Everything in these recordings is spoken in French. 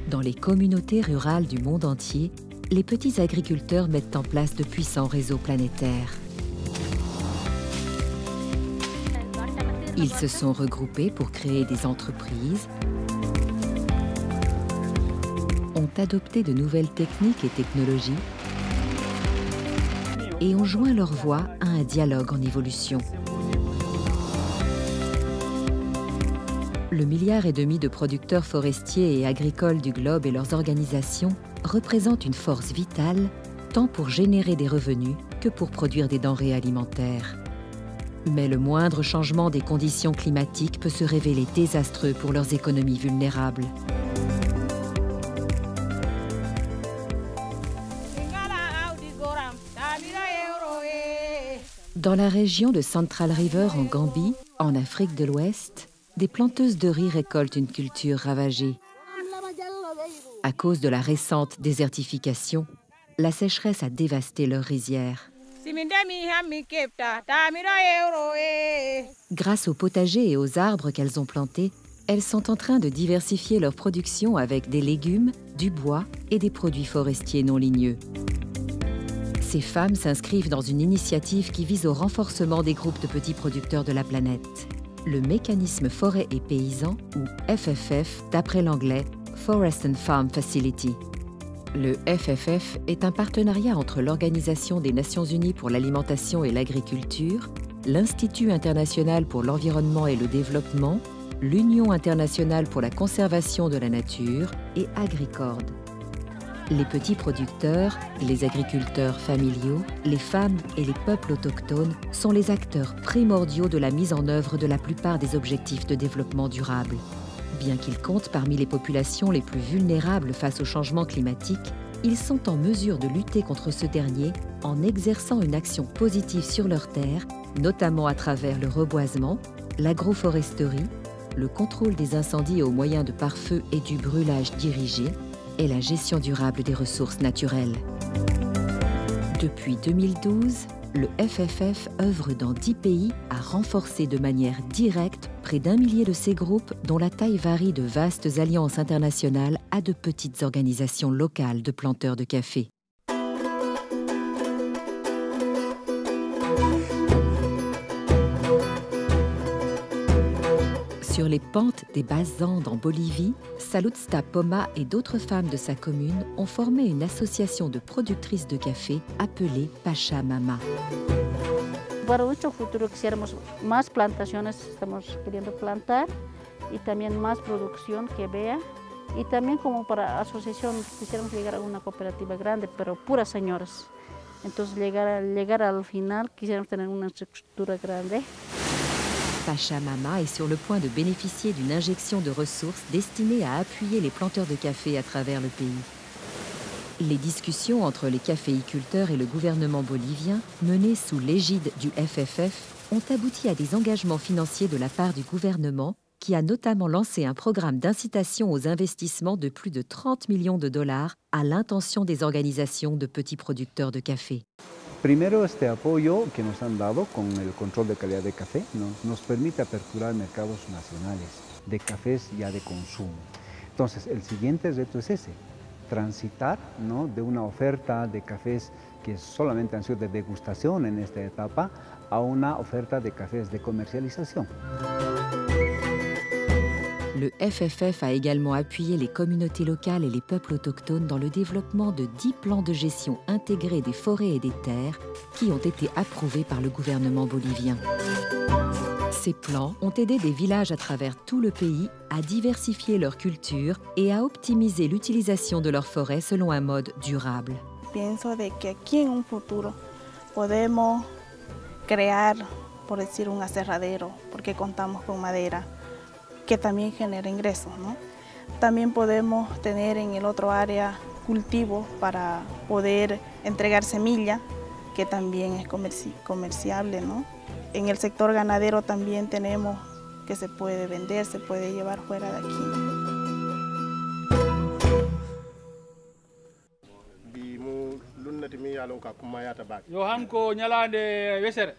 Dans les communautés rurales du monde entier, les petits agriculteurs mettent en place de puissants réseaux planétaires. Ils se sont regroupés pour créer des entreprises, ont adopté de nouvelles techniques et technologies et ont joint leur voix à un dialogue en évolution. Le 1,5 milliard de producteurs forestiers et agricoles du globe et leurs organisations représentent une force vitale, tant pour générer des revenus que pour produire des denrées alimentaires. Mais le moindre changement des conditions climatiques peut se révéler désastreux pour leurs économies vulnérables. Dans la région de Central River en Gambie, en Afrique de l'Ouest, des planteuses de riz récoltent une culture ravagée. À cause de la récente désertification, la sécheresse a dévasté leurs rizières. Grâce aux potagers et aux arbres qu'elles ont plantés, elles sont en train de diversifier leur production avec des légumes, du bois et des produits forestiers non ligneux. Ces femmes s'inscrivent dans une initiative qui vise au renforcement des groupes de petits producteurs de la planète. Le mécanisme forêt et paysan, ou FFF, d'après l'anglais Forest and Farm Facility. Le FFF est un partenariat entre l'Organisation des Nations Unies pour l'alimentation et l'agriculture, l'Institut international pour l'environnement et le développement, l'Union internationale pour la conservation de la nature et Agricord. Les petits producteurs, les agriculteurs familiaux, les femmes et les peuples autochtones sont les acteurs primordiaux de la mise en œuvre de la plupart des objectifs de développement durable. Bien qu'ils comptent parmi les populations les plus vulnérables face au changement climatique, ils sont en mesure de lutter contre ce dernier en exerçant une action positive sur leurs terres, notamment à travers le reboisement, l'agroforesterie, le contrôle des incendies au moyen de pare-feu et du brûlage dirigé, et la gestion durable des ressources naturelles. Depuis 2012, le FFF œuvre dans 10 pays à renforcer de manière directe près d'1 millier de ces groupes dont la taille varie de vastes alliances internationales à de petites organisations locales de planteurs de café. Sur les pentes des basses Andes en Bolivie, Salutsta Poma et d'autres femmes de sa commune ont formé une association de productrices de café appelée Pachamama. Para nuestro futuro quisiéramos más plantaciones, estamos queriendo plantar y también más producción que vea. Y también como para asociación quisiéramos llegar a una cooperativa grande, pero puras señoras. Entonces llegar al final quisiéramos tener una estructura grande. Pachamama est sur le point de bénéficier d'une injection de ressources destinée à appuyer les planteurs de café à travers le pays. Les discussions entre les caféiculteurs et le gouvernement bolivien, menées sous l'égide du FFF, ont abouti à des engagements financiers de la part du gouvernement, qui a notamment lancé un programme d'incitation aux investissements de plus de 30 millions de dollars à l'intention des organisations de petits producteurs de café. Primero, este apoyo que nos han dado con el control de calidad de café nos permite aperturar mercados nacionales de cafés ya de consumo. Entonces, el siguiente reto es ese, transitar, ¿no?, de una oferta de cafés que solamente han sido de degustación en esta etapa a una oferta de cafés de comercialización. Le FFF a également appuyé les communautés locales et les peuples autochtones dans le développement de 10 plans de gestion intégrés des forêts et des terres qui ont été approuvés par le gouvernement bolivien. Ces plans ont aidé des villages à travers tout le pays à diversifier leur culture et à optimiser l'utilisation de leurs forêts selon un mode durable. Pienso de que aquí en un futuro podemos crear, por decir, un aserradero, porque contamos con madera, que también genera ingresos, ¿no? También podemos tener en el otro área cultivos para poder entregar semilla, que también es comerciable, ¿no? En el sector ganadero también tenemos que se puede vender, se puede llevar fuera de aquí. Johan ko nyalande wesere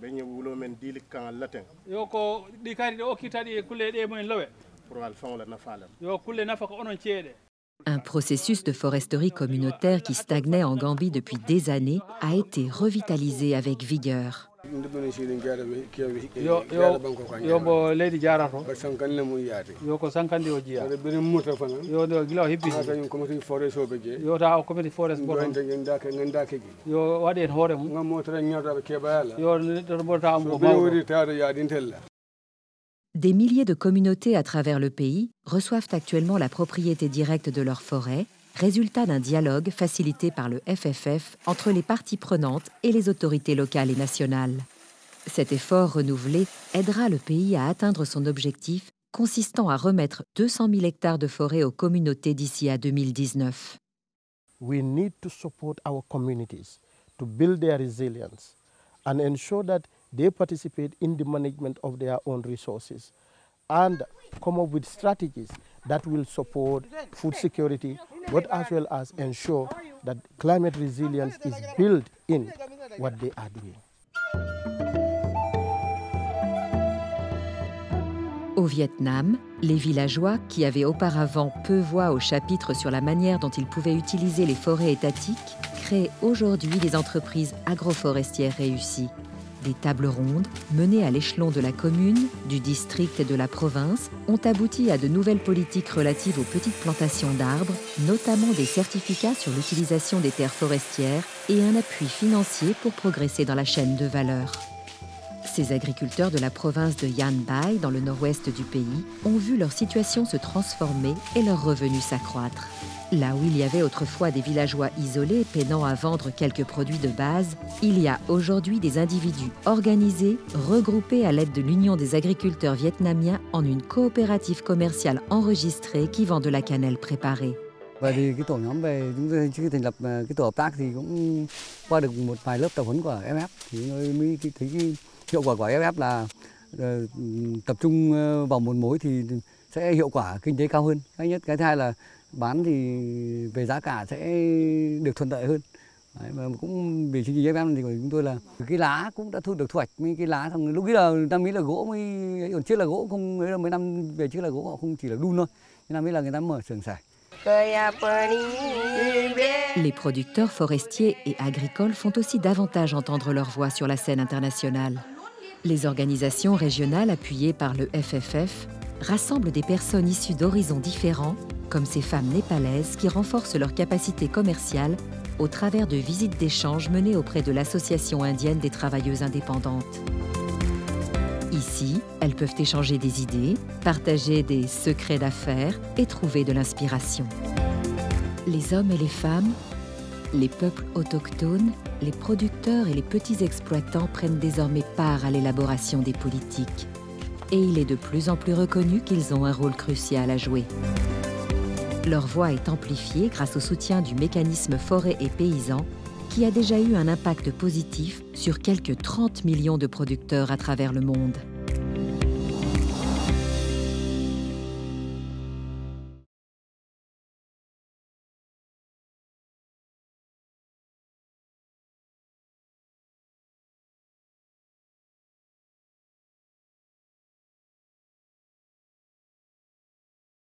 beñe wulo men dili kan laten yo ko di kadi o kitadi kulle de mo en lawe Un processus de foresterie communautaire qui stagnait en Gambie depuis des années a été revitalisé avec vigueur. Des milliers de communautés à travers le pays reçoivent actuellement la propriété directe de leurs forêts, résultat d'un dialogue facilité par le FFF entre les parties prenantes et les autorités locales et nationales. Cet effort renouvelé aidera le pays à atteindre son objectif consistant à remettre 200 000 hectares de forêt aux communautés d'ici à 2019. We need to support our communities to build their resilience and ensure that they participate in the management of their own resources and come up with strategies that will support food security, but as well as ensure that climate resilience is built in what they are doing. Au Vietnam, les villageois, qui avaient auparavant peu voix au chapitre sur la manière dont ils pouvaient utiliser les forêts étatiques, créent aujourd'hui des entreprises agroforestières réussies. Des tables rondes, menées à l'échelon de la commune, du district et de la province, ont abouti à de nouvelles politiques relatives aux petites plantations d'arbres, notamment des certificats sur l'utilisation des terres forestières et un appui financier pour progresser dans la chaîne de valeur. Ces agriculteurs de la province de Yan Bai, dans le nord-ouest du pays, ont vu leur situation se transformer et leurs revenus s'accroître. Là où il y avait autrefois des villageois isolés peinant à vendre quelques produits de base, il y a aujourd'hui des individus organisés, regroupés à l'aide de l'Union des agriculteurs vietnamiens en une coopérative commerciale enregistrée qui vend de la cannelle préparée. Thì cái tổ nhóm về chúng tôi chưa thành lập cái tổ hợp tác thì cũng qua được một vài lớp tập huấn của FF thì mới thấy cái hiệu quả của FF là tập trung vào một mối thì sẽ hiệu quả kinh tế cao hơn. Cái nhất, cái thứ hai là bán thì về giá cả sẽ được thuận lợi hơn. Đấy, mà cũng vì chương trình FF thì của chúng tôi là cái lá cũng đã được thu hoạch, cái lá xong lúc ấy là năm ấy là gỗ mới, còn trước là gỗ không, mấy năm về trước là gỗ họ không chỉ là đun thôi, năm ấy là người ta mở xưởng xài. Les producteurs forestiers et agricoles font aussi davantage entendre leur voix sur la scène internationale. Les organisations régionales appuyées par le FFF rassemblent des personnes issues d'horizons différents, comme ces femmes népalaises qui renforcent leur capacité commerciale au travers de visites d'échange menées auprès de l'Association indienne des travailleuses indépendantes. Ici, elles peuvent échanger des idées, partager des secrets d'affaires et trouver de l'inspiration. Les hommes et les femmes, les peuples autochtones, les producteurs et les petits exploitants prennent désormais part à l'élaboration des politiques. Et il est de plus en plus reconnu qu'ils ont un rôle crucial à jouer. Leur voix est amplifiée grâce au soutien du mécanisme Forêt et Paysans, qui a déjà eu un impact positif sur quelques 30 millions de producteurs à travers le monde.